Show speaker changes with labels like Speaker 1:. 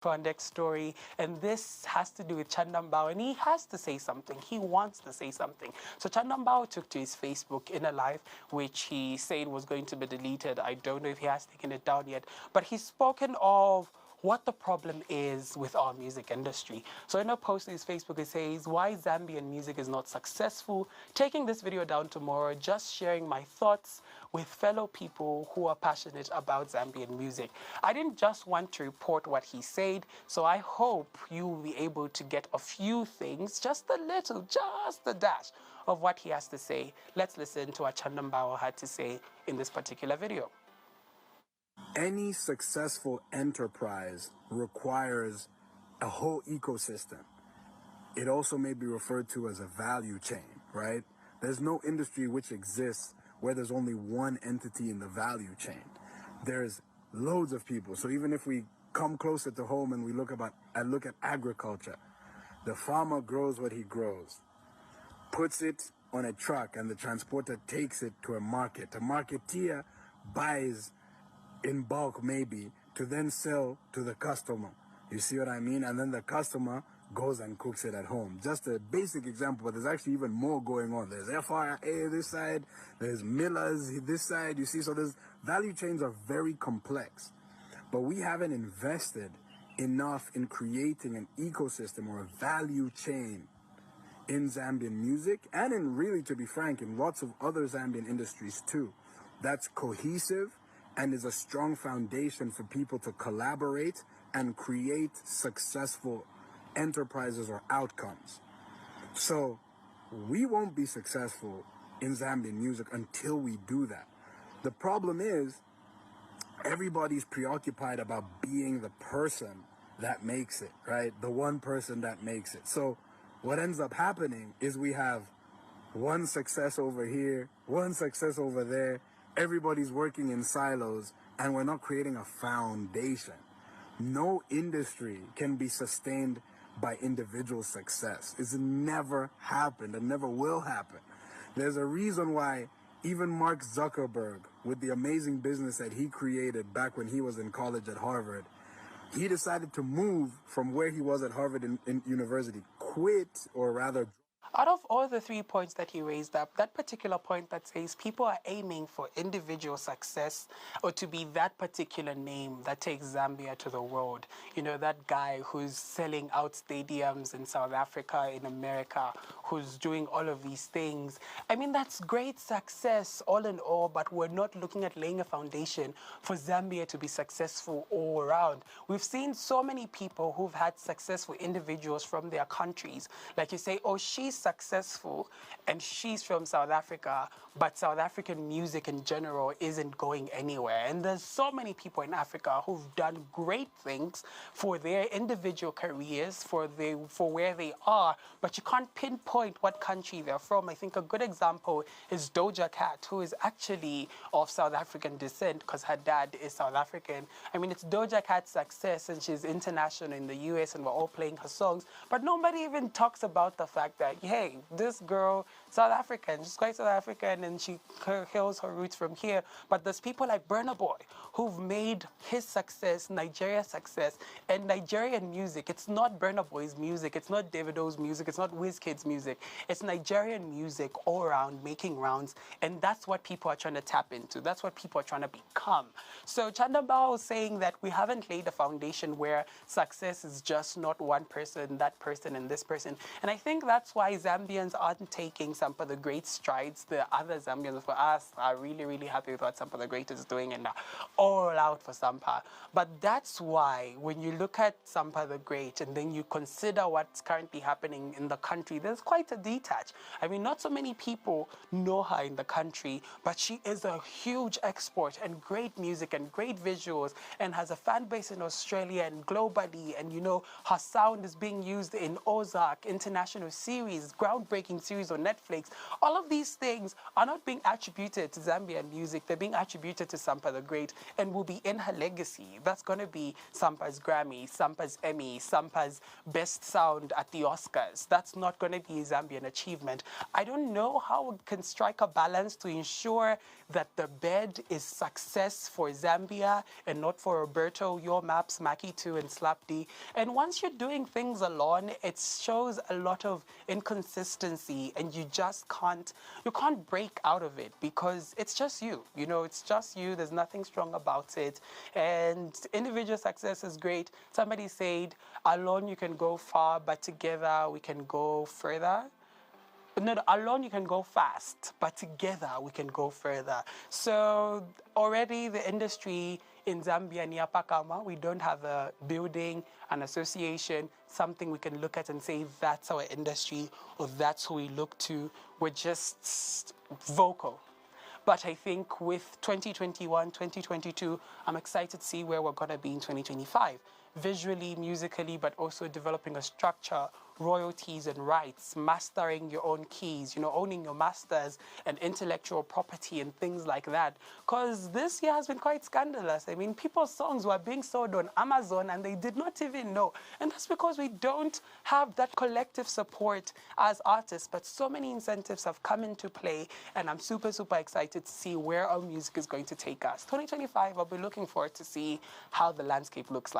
Speaker 1: for our next story, and this has to do with Chanda, and he has to say something. He wants to say something. So Chanda took to his Facebook in a live, which he said was going to be deleted. I don't know if he has taken it down yet, but he's spoken of what the problem is with our music industry. So in a post on his Facebook, it says, why Zambian music is not successful. Taking this video down tomorrow, just sharing my thoughts with fellow people who are passionate about Zambian music. I didn't just want to report what he said, so I hope you will be able to get a few things, just a little, just a dash of what he has to say. Let's listen to what Chanda had to say in this particular video.
Speaker 2: Any successful enterprise requires a whole ecosystem. It also may be referred to as a value chain, right? There's no industry which exists where there's only one entity in the value chain. There's loads of people. So even if we come closer to home and we look at agriculture, the farmer grows what he grows, puts it on a truck, and the transporter takes it to a market. A marketeer buys in bulk maybe to then sell to the customer. You see what I mean? And then the customer goes and cooks it at home. Just a basic example, but there's actually even more going on. There's FRA this side, there's Millers this side, you see? So there's value chains are very complex, but we haven't invested enough in creating an ecosystem or a value chain in Zambian music, and in, really, to be frank, in lots of other Zambian industries too, that's cohesive and is a strong foundation for people to collaborate and create successful enterprises or outcomes. So we won't be successful in Zambian music until we do that. The problem is everybody's preoccupied about being the person that makes it, right? The one person that makes it. So what ends up happening is we have one success over here, one success over there. Everybody's working in silos, and we're not creating a foundation. No industry can be sustained by individual success. It's never happened and never will happen. There's a reason why even Mark Zuckerberg, with the amazing business that he created back when he was in college at Harvard, he decided to move from where he was at Harvard in university, quit, or rather...
Speaker 1: Out of all the 3 points that he raised up, that particular point that says people are aiming for individual success or to be that particular name that takes Zambia to the world. You know, that guy who's selling out stadiums in South Africa, in America, who's doing all of these things. I mean, that's great success all in all, but we're not looking at laying a foundation for Zambia to be successful all around. We've seen so many people who've had successful individuals from their countries. Like you say, oh, she's successful and she's from South Africa, but South African music in general isn't going anywhere. And there's so many people in Africa who've done great things for their individual careers, for where they are, but you can't pinpoint what country they're from. I think a good example is Doja Cat, who is actually of South African descent because her dad is South African. I mean, it's Doja Cat's success and she's international in the US and we're all playing her songs, but nobody even talks about the fact that, hey, this girl, South African, she's quite South African and she hails her roots from here. But there's people like Burna Boy who've made his success Nigeria's success. And Nigerian music, it's not Burna Boy's music, it's not Davido's music, it's not Wizkid's music. It's Nigerian music all around making rounds, and that's what people are trying to tap into. That's what people are trying to become. So Chanda is saying that we haven't laid a foundation where success is just not one person, that person, and this person. And I think that's why Zambians aren't taking some of the great strides. The other Zambians for us are really, really happy with what Sampa the Great is doing and all out for Sampa. But that's why when you look at Sampa the Great and then you consider what's currently happening in the country, there's quite a detach. I mean, not so many people know her in the country, but she is a huge export and great music and great visuals and has a fan base in Australia and globally. And, you know, her sound is being used in Ozark international series. this groundbreaking series on Netflix. All of these things are not being attributed to Zambian music. They're being attributed to Sampa the Great and will be in her legacy. That's going to be Sampa's Grammy, Sampa's Emmy, Sampa's Best Sound at the Oscars. That's not going to be a Zambian achievement. I don't know how it can strike a balance to ensure that the bed is success for Zambia and not for Roberto, Your Maps, Maki 2, and Slap D. And once you're doing things alone, it shows a lot of inconsistency, and you can't break out of it because it's just you. You know, it's just you. There's nothing strong about it. And individual success is great. Somebody said, alone you can go far, but together we can go further. No, alone you can go fast, but together we can go further. So already the industry in Zambia, Niapakama, we don't have a building, an association, something we can look at and say that's our industry or that's who we look to. We're just vocal. But I think with 2021, 2022, I'm excited to see where we're going to be in 2025. Visually, musically, but also developing a structure, royalties and rights, mastering your own keys, you know, owning your masters and intellectual property and things like that. Because this year has been quite scandalous. I mean, people's songs were being sold on Amazon and they did not even know. And that's because we don't have that collective support as artists. But so many incentives have come into play, and I'm super, super excited to see where our music is going to take us. 2025, I'll be looking forward to see how the landscape looks like.